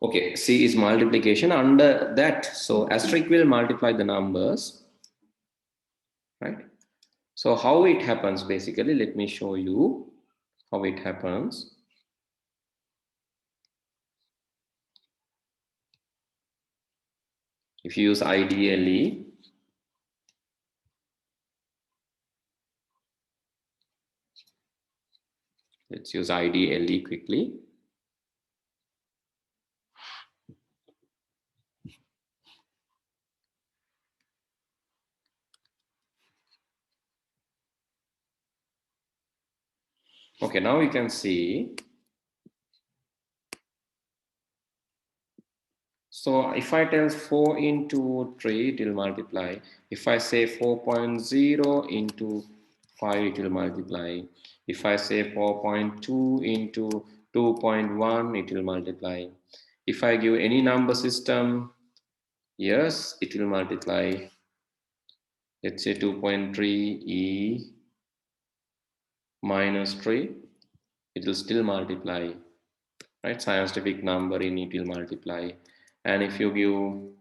Okay, C is multiplication. Under that, so asterisk will multiply the numbers, right? So how it happens basically, let me show you how it happens. If you use IDLE, let's use IDLE quickly. Okay, now you can see. So if I tell 4 into 3, it will multiply. If I say 4.0 into 5, it will multiply. If I say 4.2 into 2.1, it will multiply. If I give any number system, yes, it will multiply. Let's say 2.3 e minus 3, it will still multiply, right? Scientific number in it will multiply. And if you give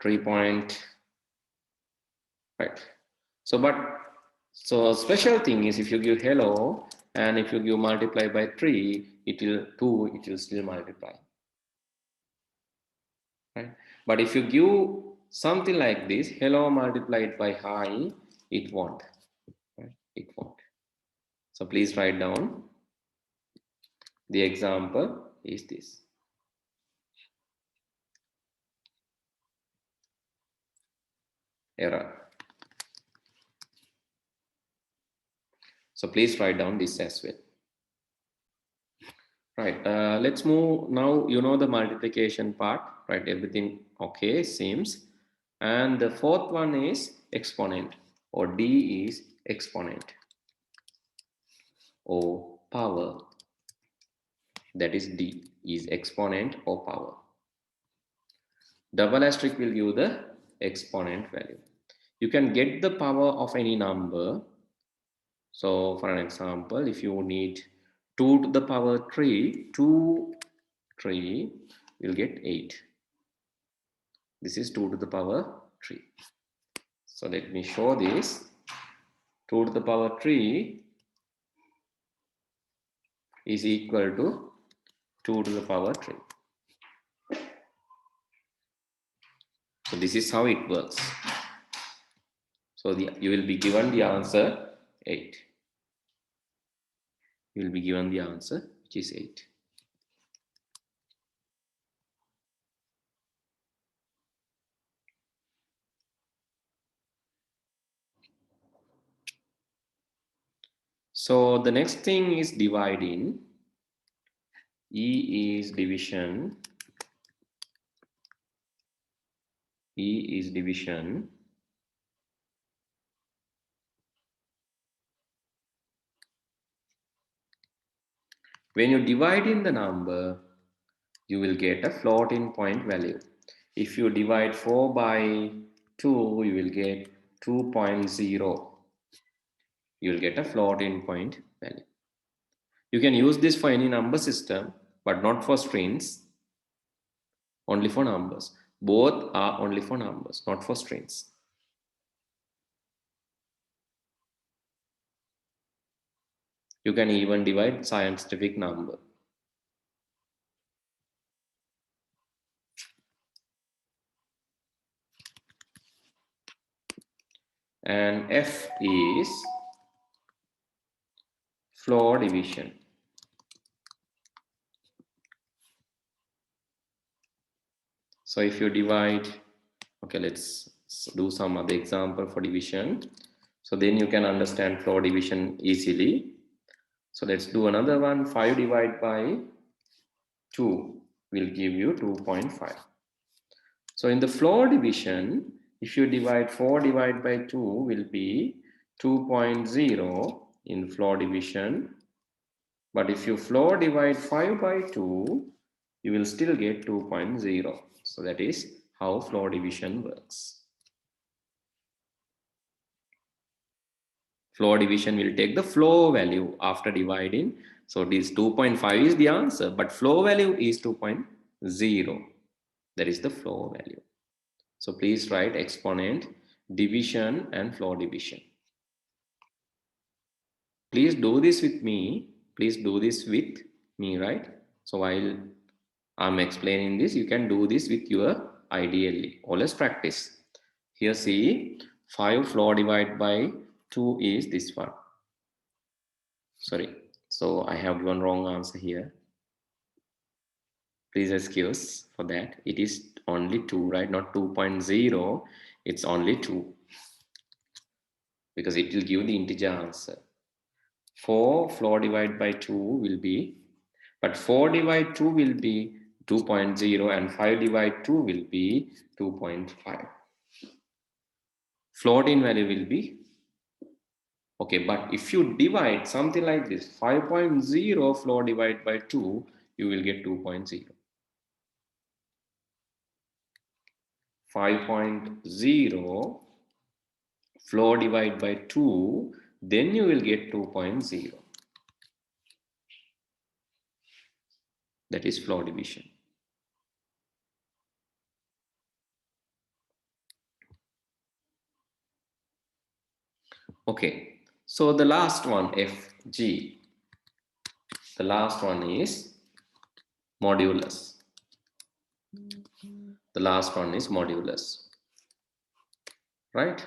3 point, right? So special thing is if you give hello and if you give multiply by 3, it will still multiply, right? But if you give something like this, hello multiplied by hi, it won't, right? It won't. So please write down. The example is this. Error. So please write down this as well. Right, let's move now. You know the multiplication part, right? Everything okay seems. And the fourth one is exponent, or D is exponent, or power. That is D is exponent or power. Double asterisk will give the exponent value. You can get the power of any number. So for an example, if you need 2 to the power 3, 3 will get 8. This is 2 to the power 3. So let me show this. 2 to the power 3 is equal to 2 to the power 3. So this is how it works. So you will be given the answer 8. You will be given the answer which is 8. So the next thing is dividing. E is division. E is division. When you divide in the number, you will get a floating point value. If you divide 4 by 2, you will get 2.0. You will get a floating point value. You can use this for any number system, but not for strings, only for numbers. Both are only for numbers, not for strings. You can even divide scientific number. And F is floor division. So if you divide, okay, let's do some other example for division. So then you can understand floor division easily. So let's do another one. 5 divided by 2 will give you 2.5. So in the floor division, if you divide 4 divided by 2 will be 2.0 in floor division. But if you floor divide 5 by 2, you will still get 2.0. So that is how floor division works. Floor division will take the floor value after dividing. So this 2.5 is the answer, but floor value is 2.0. 0. That is the floor value. So please write exponent, division, and floor division. Please do this with me. Please do this with me, right? So while I'm explaining this, you can do this with your ideally. Always practice. Here see, 5 floor divided by 2 is this one. Sorry. So I have one wrong answer here. Please excuse for that. It is only 2, right? Not 2.0. It's only 2. Because it will give the integer answer. 4 floor divided by 2 will be, but 4 divided 2 will be 2.0 and 5 divided 2 will be 2.5. Floating value will be, okay, but if you divide something like this, 5.0 floor divided by 2, you will get 2.0. 5.0 floor divided by 2, then you will get 2.0. That is floor division. Okay, so the last one, FG, the last one is modulus. The last one is modulus, right?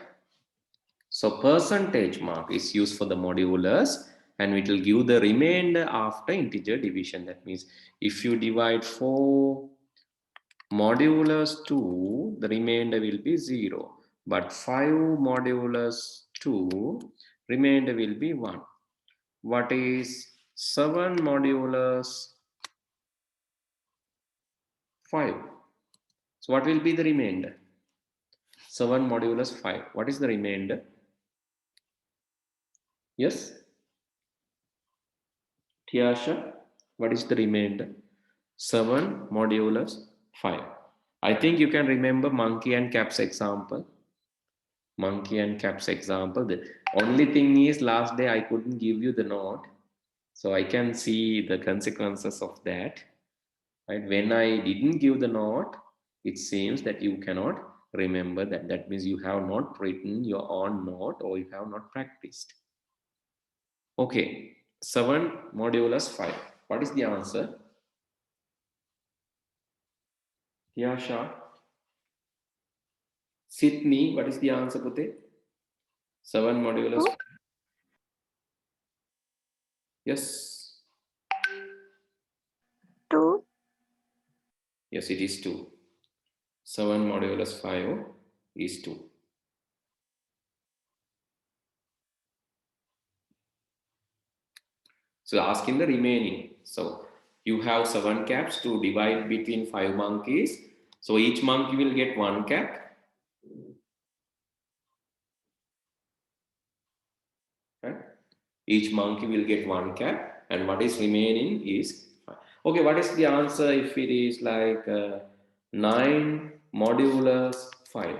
So percentage mark is used for the modulus and it will give the remainder after integer division. That means if you divide 4 modulus 2, the remainder will be 0. But 5 modulus 2, remainder will be 1. What is 7 modulus 5? So what will be the remainder? 7 modulus 5. What is the remainder? Yes? Tiasha, what is the remainder? 7 modulus 5. I think you can remember monkey and caps example. Monkey and caps example. The only thing is last day I couldn't give you the note. So I can see the consequences of that. Right? When I didn't give the note, it seems that you cannot remember that. That means you have not written your own note or you have not practiced. Okay, 7 modulus 5. What is the answer? Yasha. Sydney, what is the answer, Pute? 7 modulus 5. Yes. 2. Yes, it is 2. 7 modulus 5 is 2. So asking the remaining. So you have 7 caps to divide between 5 monkeys. So each monkey will get 1 cap. Right? Each monkey will get 1 cap, and what is remaining is 5. Okay, what is the answer if it is like 9 modulus 5?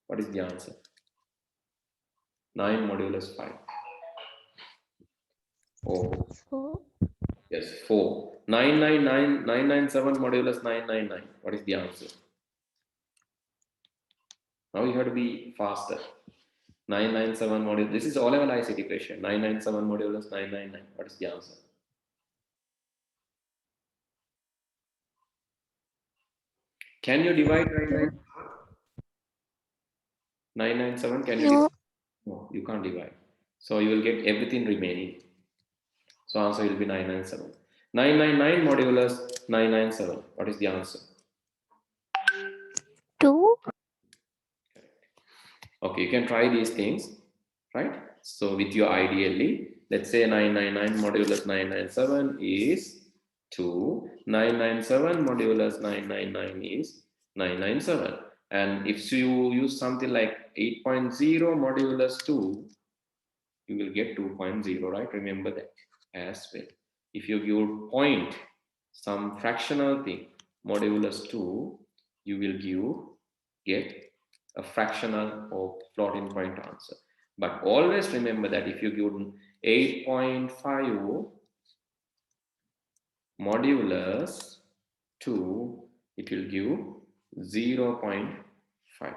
What is the answer? 9 modulus 5. 4. 4. Yes, 4. 997 modulus 999. What is the answer? Now you have to be faster. 997 modulus. This is all level ICT question. 997 modulus 999. What is the answer? Can you divide 997? Can you divide? No, you can't divide. So you will get everything remaining. So answer will be 997. 999 modulus 997. What is the answer? 2. Okay, you can try these things, right? So with your ideally, let's say 999 modulus 997 is 2. 997 modulus 999 is 997. And if you use something like 8.0 modulus 2, you will get 2.0, right? Remember that as well. If you give point, some fractional thing, modulus 2, you will get a fractional or floating point answer. But always remember that if you give 8.5 modulus 2, it will give 0.5.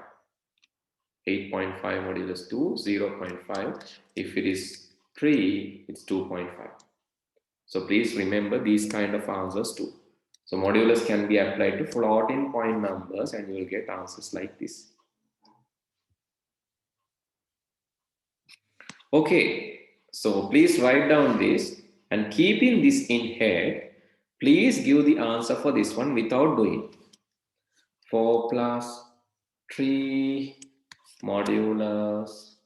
8.5 modulus 2, 0.5. If it is 3, it's 2.5. So please remember these kind of answers too. So modulus can be applied to floating point numbers and you will get answers like this. Okay, so please write down this and keeping this in head, please give the answer for this one without doing. 4 plus 3 modulus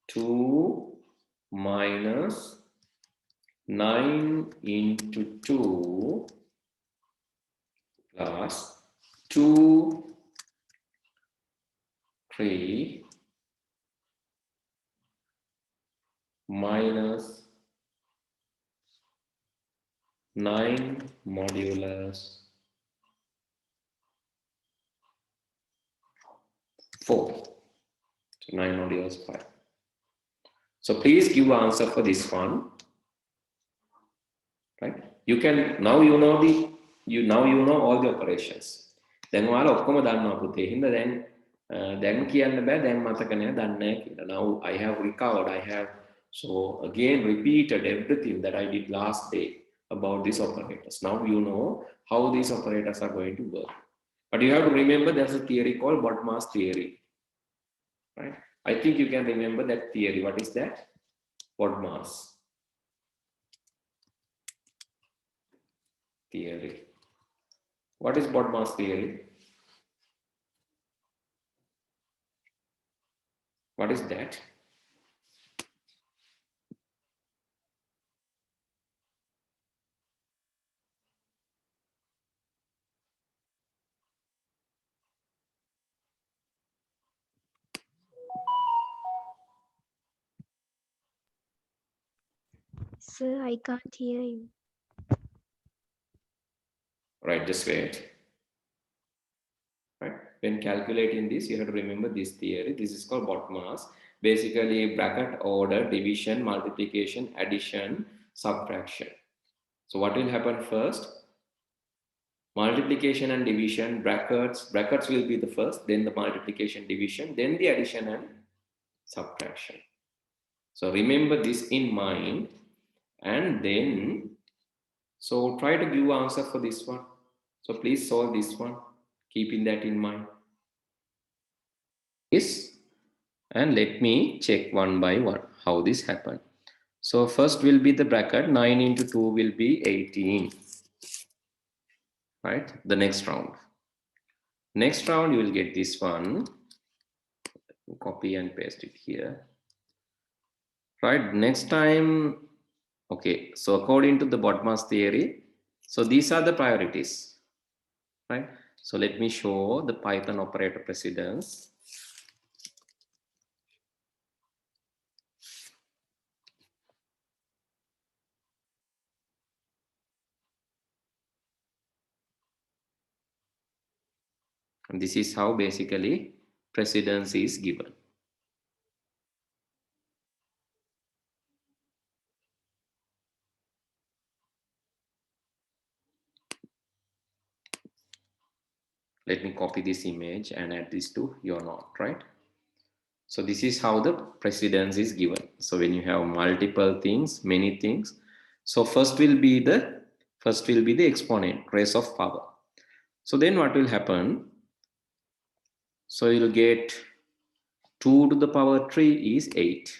2 minus 9 into 2 plus 2, 3 minus 9 modulus 4. So 9 modulus 5. So please give answer for this one. Right? You can now you know all the operations. දැන් ඔයාලා ඔක්කොම දන්නවා පුතේ. හින්දා දැන් කියන්න බෑ දැන් මතක නෑ දන්නේ නෑ කියලා. Now I have recovered. I have so again repeated everything that I did last day about these operators. Now you know how these operators are going to work. But you have to remember there's a theory called BODMAS theory. Right? I think you can remember that theory. What is that? BODMAS theory. What is BODMAS theory? What is that? Sir, I can't hear you. Right, just wait. Right. When calculating this, you have to remember this theory. This is called BODMAS. Basically, bracket order, division, multiplication, addition, subtraction. So what will happen first? Multiplication and division, brackets will be the first, then the multiplication, division, then the addition and subtraction. So remember this in mind, and then so try to give answer for this one. So please solve this one, keeping that in mind. Yes, and let me check one by one how this happened. So first will be the bracket, 9 into 2 will be 18. Right, the next round you will get this one. Copy and paste it here. Right, next time. Okay, so according to the BODMAS theory, so these are the priorities. Right, so let me show the Python operator precedence. And this is how basically precedence is given. Let me copy this image and add this to your note, right? So this is how the precedence is given. So when you have multiple things, many things, so first will be the exponent, raise of power. So then what will happen? So you'll get 2 to the power 3 is 8.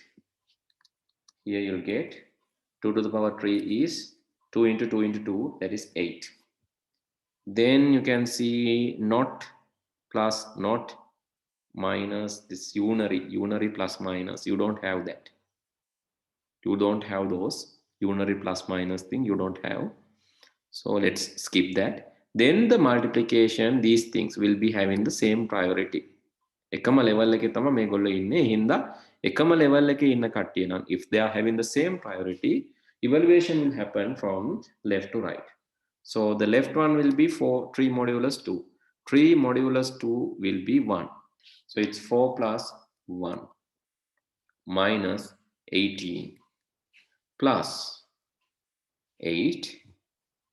Here you'll get 2 to the power 3 is 2 into 2 into 2, that is 8. Then you can see not plus, not minus, this unary plus minus. You don't have that. You don't have those unary plus minus thing. You don't have. So let's skip that. Then the multiplication, these things will be having the same priority. එකම level එකේ තමයි මේගොල්ලෝ ඉන්නේ. හින්දා එකම level එකේ ඉන්න කට්ටිය නම් if they are having the same priority, evaluation will happen from left to right. So the left one will be 3 modulus 2. 3 modulus 2 will be 1. So it's 4 plus 1 minus 18 plus 8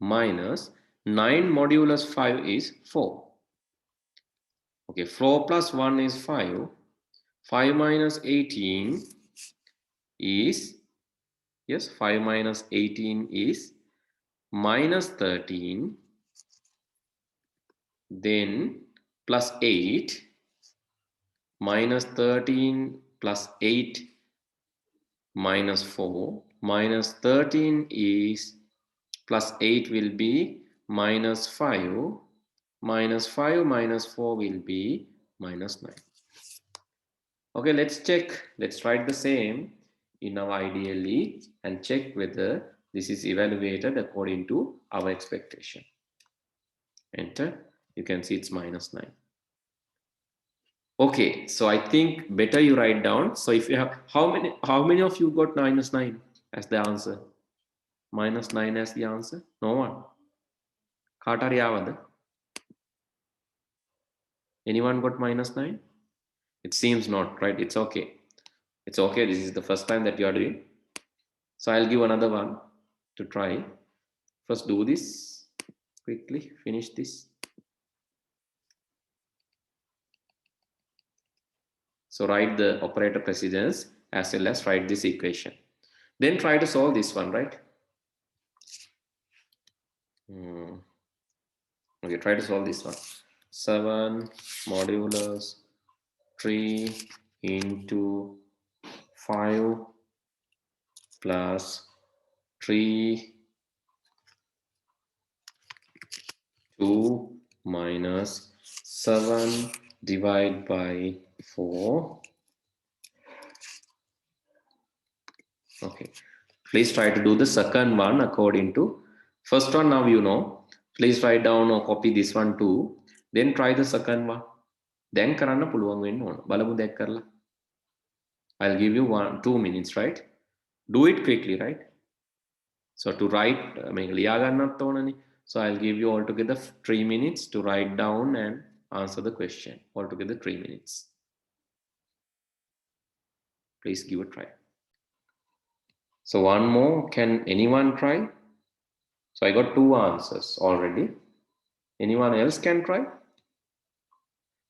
minus 9 modulus 5 is 4. Okay, 4 plus 1 is 5. 5 minus 18 is, yes, 5 minus 18 is minus 13. Then plus 8, minus 13 plus 8 minus 4, minus 13 is plus 8 will be minus 5, minus 5 minus 4 will be minus 9. Okay, let's check. Let's write the same in our IDLE and check whether this is evaluated according to our expectation. Enter. You can see it's minus 9. Okay, so I think better you write down. So if you have, how many of you got minus 9 as the answer? Minus 9 as the answer? No one. Katari avada? Anyone got minus 9? It seems not, right? It's okay. It's okay. This is the first time that you are doing. So I'll give another one to try. First do this quickly, finish this. So write the operator precedence as well as write this equation. Then try to solve this one, right? Okay, try to solve this one. 7 modulus 3 into 5 plus 3 2 minus 7 divided by 4. Okay, please try to do the second one according to first one. Now you know, please write down or copy this one too, then try the second one. Then කරන්න පුළුවන් වෙන්න ඕන. බලමු දැක් කරලා. I'll give you 2 minutes, right? Do it quickly, right? So to write, so I'll give you altogether 3 minutes to write down and answer the question. Altogether 3 minutes. Please give a try. So one more, can anyone try? So I got 2 answers already. Anyone else can try?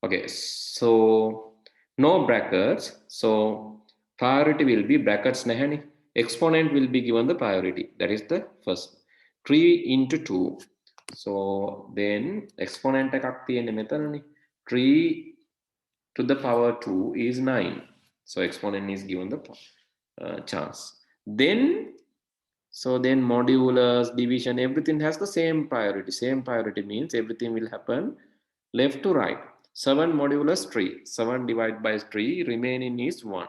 Okay, so no brackets. So priority will be brackets nahani. Exponent will be given the priority. That is the first. 3 into 2. So then exponent එකක් තියෙන්නේ මෙතනනේ. 3 to the power 2 is 9. So exponent is given the chance. Then modulus, division, everything has the same priority. Same priority means everything will happen left to right. 7 modulus 3. 7 divided by 3, remaining is 1.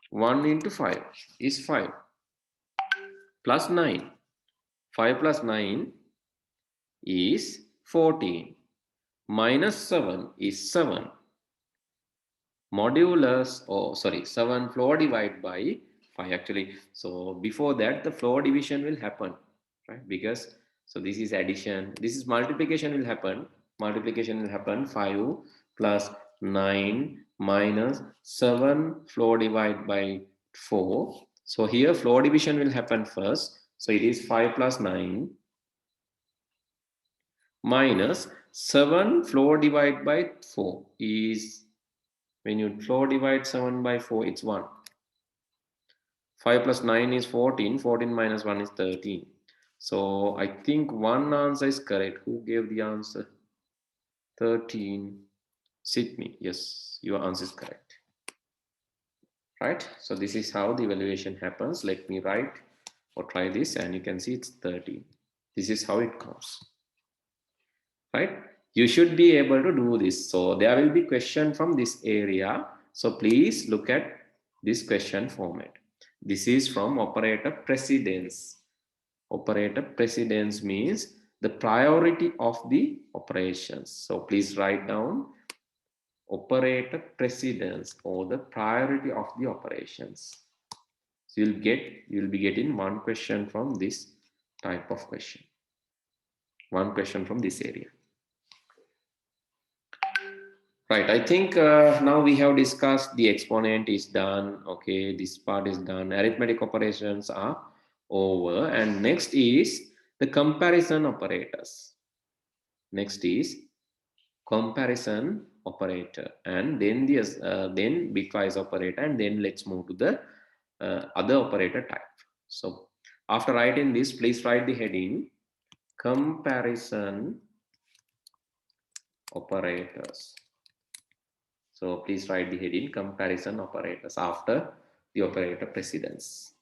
1 into 5 is 5. Plus 9. 5 plus 9 is 14. Minus 7 is 7. Modulus, 7 floor divided by 5 actually. So before that, the floor division will happen, right? Because, so this is addition, this is multiplication will happen. Multiplication will happen 5 plus 9 minus 7 floor divided by 4. So here floor division will happen first. So it is 5 plus 9 minus 7 floor divided by 4 is, when you floor divide 7 by 4, it's 1. 5 plus 9 is 14. 14 minus 1 is 13. So I think one answer is correct. Who gave the answer? 13. Sydney. Yes, your answer is correct. Right? So this is how the evaluation happens. Let me write or try this, and you can see it's 13. This is how it comes. Right? You should be able to do this. So there will be question from this area. So please look at this question format. This is from operator precedence. Operator precedence means the priority of the operations. So please write down operator precedence or the priority of the operations. So you'll be getting one question from this type of question. One question from this area. Right, I think now we have discussed the exponent is done. Okay, this part is done. Arithmetic operations are over. And next is the comparison operators. Next is comparison operator, and then the then bitwise operator, and then let's move to the other operator type. So after writing this, please write the heading comparison operators. So please write the heading comparison operators after the operator precedence.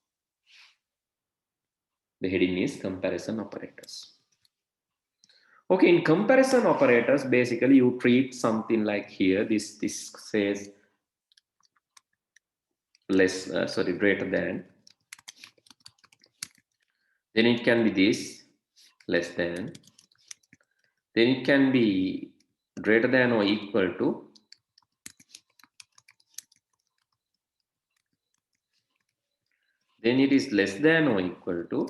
The heading is comparison operators. Okay, in comparison operators, basically you treat something like here. This says less, greater than. Then it can be this, less than. Then it can be greater than or equal to. Then it is less than or equal to.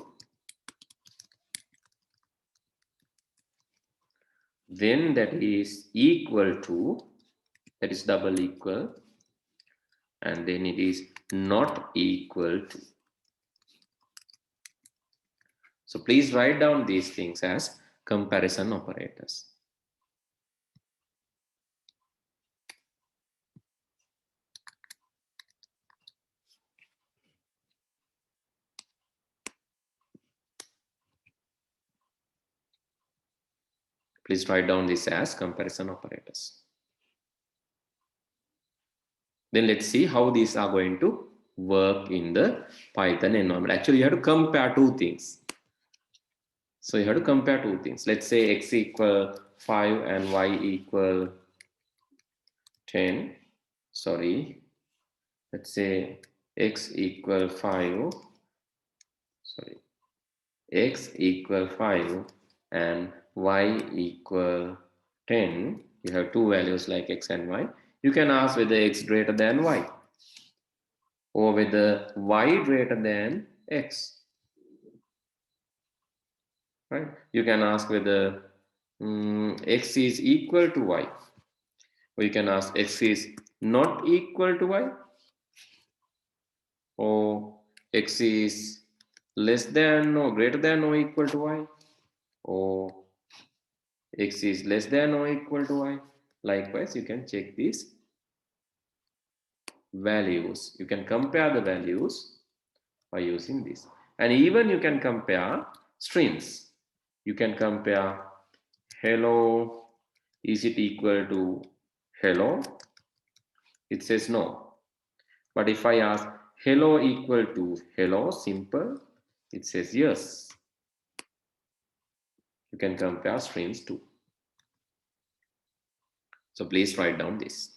Then that is equal to, that is double equal. And then it is not equal to. So please write down these things as comparison operators. Please write down this as comparison operators. Then let's see how these are going to work in the Python environment. Actually, you have to compare two things. So you have to compare two things. Let's say x equal 5 and y equal 10. Sorry. Let's say x equal 5. Sorry. X equal 5 and y equal 10. You have two values like x and y. You can ask whether x greater than y or whether y greater than x. Right? You can ask whether x is equal to y, or you can ask x is not equal to y, or x is less than or greater than or equal to y, or x is less than or equal to y. Likewise, you can check these values. You can compare the values by using this. And even you can compare strings. You can compare hello, is it equal to hello? It says no. But if I ask hello equal to hello, simple, it says yes. You can compare strings too. So please write down this.